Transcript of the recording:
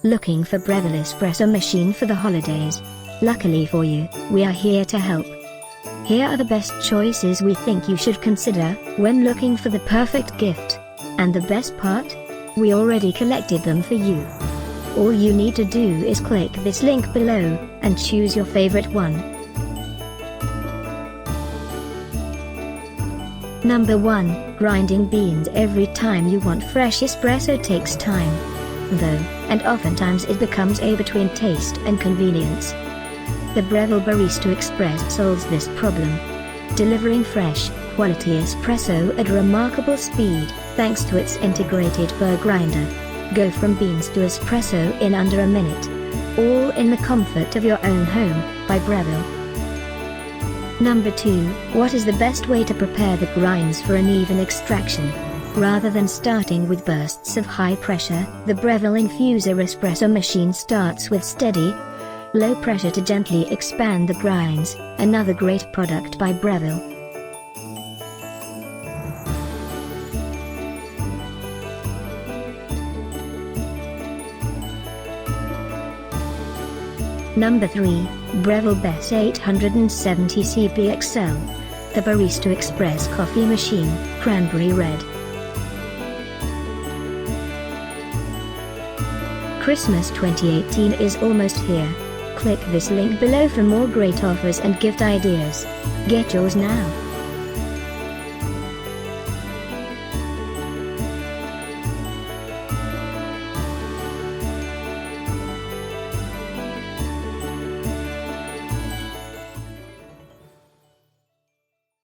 Looking for Breville Espresso machine for the holidays? Luckily for you, we are here to help. Here are the best choices we think you should consider when looking for the perfect gift. And the best part? We already collected them for you. All you need to do is click this link below, and choose your favorite one. Number 1. Grinding beans every time you want fresh espresso takes time, though, and oftentimes it becomes a between taste and convenience. The Breville Barista Express solves this problem, delivering fresh, quality espresso at remarkable speed, thanks to its integrated burr grinder. Go from beans to espresso in under a minute, all in the comfort of your own home, by Breville. Number 2. What is the best way to prepare the grinds for an even extraction? Rather than starting with bursts of high pressure, the Breville Infuser espresso machine starts with steady, low pressure to gently expand the grinds. Another great product by Breville. Number 3. Breville Bess 870 CP XL. The Barista Express Coffee Machine, Cranberry Red. Christmas 2018 is almost here. Click this link below for more great offers and gift ideas. Get yours now.